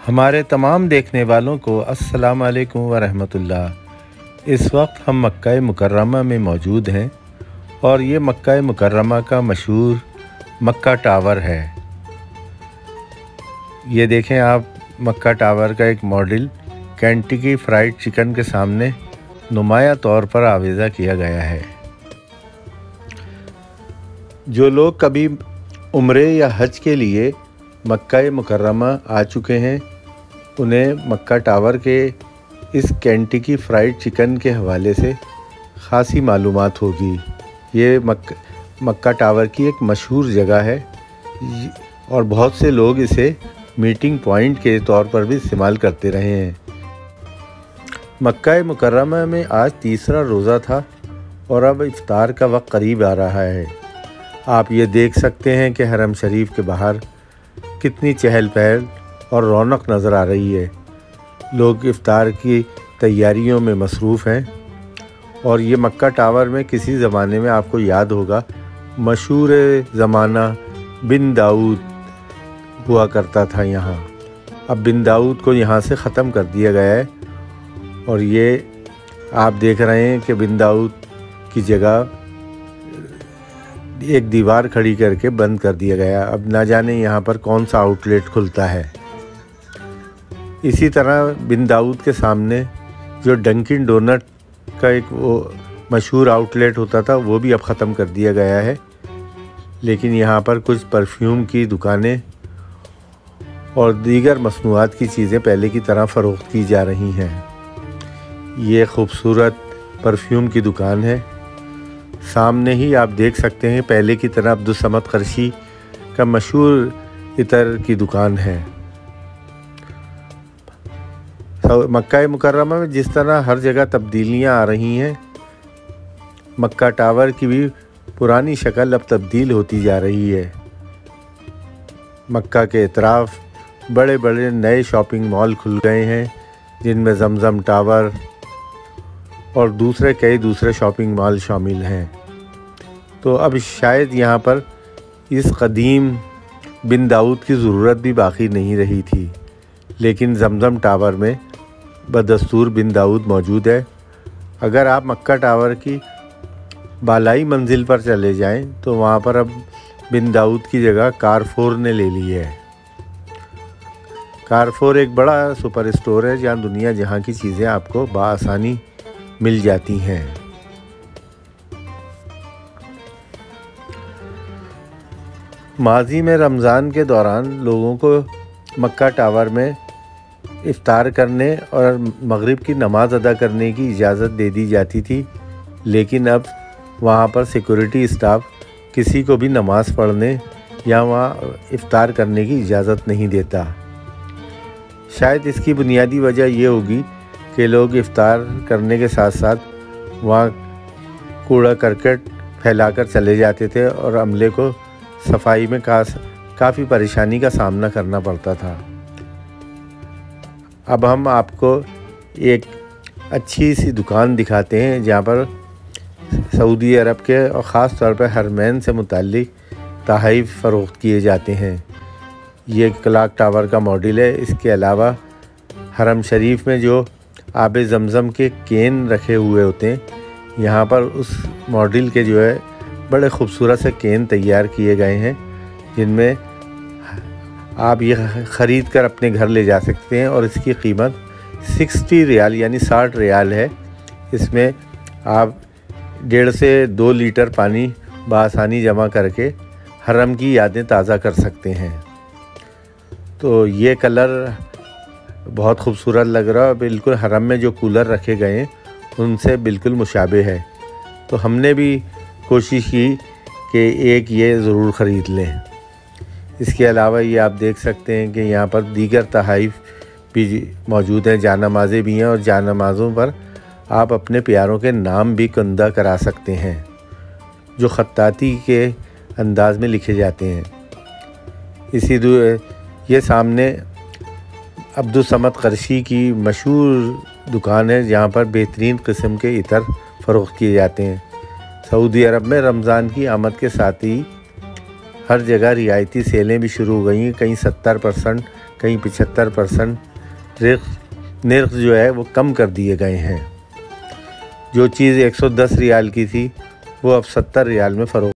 हमारे तमाम देखने वालों को अस्सलाम वालेकुम व रहमतुल्लाह। इस वक्त हम मक्का मुकर्रमा में मौजूद हैं और ये मक्का मुकर्रमा का मशहूर मक्का टावर है। ये देखें आप, मक्का टावर का एक मॉडल केंटकी फ्राइड चिकन के सामने नुमाया तौर पर आवेज़ा किया गया है। जो लोग कभी उम्रे या हज के लिए मक्का मुकर्रमा आ चुके हैं, उन्हें मक्का टावर के इस केंटकी फ्राइड चिकन के हवाले से ख़ासी मालूमात होगी। ये मक्का टावर की एक मशहूर जगह है और बहुत से लोग इसे मीटिंग पॉइंट के तौर पर भी इस्तेमाल करते रहे हैं। मक्का मुकर्रमा में आज तीसरा रोज़ा था और अब इफ्तार का वक्त करीब आ रहा है। आप ये देख सकते हैं कि हरम शरीफ के बाहर कितनी चहल पहल और रौनक नज़र आ रही है। लोग इफ्तार की तैयारियों में मसरूफ़ हैं और ये मक्का टावर में किसी ज़माने में आपको याद होगा मशहूर ज़माना बिन दाऊद हुआ करता था यहाँ। अब बिन दाऊद को यहाँ से ख़त्म कर दिया गया है और ये आप देख रहे हैं कि बिन दाऊद की जगह एक दीवार खड़ी करके बंद कर दिया गया। अब ना जाने यहाँ पर कौन सा आउटलेट खुलता है। इसी तरह बिन दाऊद के सामने जो डंकिन डोनट का एक वो मशहूर आउटलेट होता था, वो भी अब ख़त्म कर दिया गया है। लेकिन यहाँ पर कुछ परफ्यूम की दुकानें और दीगर मसनूआत की चीज़ें पहले की तरह फ़रोख्त की जा रही हैं। ये खूबसूरत परफ्यूम की दुकान है। सामने ही आप देख सकते हैं पहले की तरह अब्दुल क़रशी का मशहूर इतर की दुकान है। मक्का मुकर्रमा में जिस तरह हर जगह तब्दीलियां आ रही हैं, मक्का टावर की भी पुरानी शक्ल अब तब्दील होती जा रही है। मक्का के इतराफ़ बड़े बड़े नए शॉपिंग मॉल खुल गए हैं, जिनमें जमजम टावर और कई दूसरे शॉपिंग मॉल शामिल हैं। तो अब शायद यहाँ पर इस कदीम बिन दाऊद की ज़रूरत भी बाकी नहीं रही थी, लेकिन जमजम टावर में बदस्तूर बिन दाऊद मौजूद है। अगर आप मक्का टावर की बालाई मंजिल पर चले जाएं तो वहाँ पर अब बिन दाऊद की जगह कारफोर ने ले ली है। कारफोर एक बड़ा सुपर स्टोर है जहाँ दुनिया जहाँ की चीज़ें आपको बआसानी मिल जाती हैं। माजी में रमज़ान के दौरान लोगों को मक्का टावर में इफ्तार करने और मगरिब की नमाज़ अदा करने की इजाज़त दे दी जाती थी, लेकिन अब वहाँ पर सिक्योरिटी स्टाफ किसी को भी नमाज़ पढ़ने या वहाँ इफ्तार करने की इजाज़त नहीं देता। शायद इसकी बुनियादी वजह ये होगी कि लोग इफ्तार करने के साथ साथ वहाँ कूड़ा करकट फैलाकर चले जाते थे और अमले को सफाई में काफ़ी परेशानी का सामना करना पड़ता था। अब हम आपको एक अच्छी सी दुकान दिखाते हैं जहाँ पर सऊदी अरब के और ख़ास तौर पर हरमैन से मुताल्लिक़ तोहफ़े फ़रोख्त किए जाते हैं। ये क्लॉक टावर का मॉडल है। इसके अलावा हरम शरीफ में जो आब ज़मज़म के केन रखे हुए होते हैं, यहाँ पर उस मॉडल के जो है बड़े खूबसूरत से केन तैयार किए गए हैं, जिनमें आप ये ख़रीद कर अपने घर ले जा सकते हैं और इसकी कीमत 60 रियाल यानी 60 रियाल है। इसमें आप 1.5 से 2 लीटर पानी बआसानी जमा करके हरम की यादें ताज़ा कर सकते हैं। तो ये कलर बहुत खूबसूरत लग रहा है, बिल्कुल हरम में जो कूलर रखे गए हैं उनसे बिल्कुल मुशाबे है। तो हमने भी कोशिश की कि एक ये ज़रूर ख़रीद लें। इसके अलावा ये आप देख सकते हैं कि यहाँ पर दीगर तोहफ़े भी मौजूद हैं, जानमाज़ें भी हैं और जानमाज़ों पर आप अपने प्यारों के नाम भी कुंदा करा सकते हैं, जो ख़त्ताती के अंदाज़ में लिखे जाते हैं। ये सामने अब्दुल क़रशी की मशहूर दुकान है, जहाँ पर बेहतरीन किस्म के इतर फ़रोख्त किए जाते हैं। सऊदी अरब में रमज़ान की आमद के साथ ही हर जगह रियायती सेलें भी शुरू हो गई हैं। कहीं 70% कहीं 75% नर्ख जो है वो कम कर दिए गए हैं। जो चीज़ 110 रियाल की थी वो अब 70 रियाल में फ़रोख्त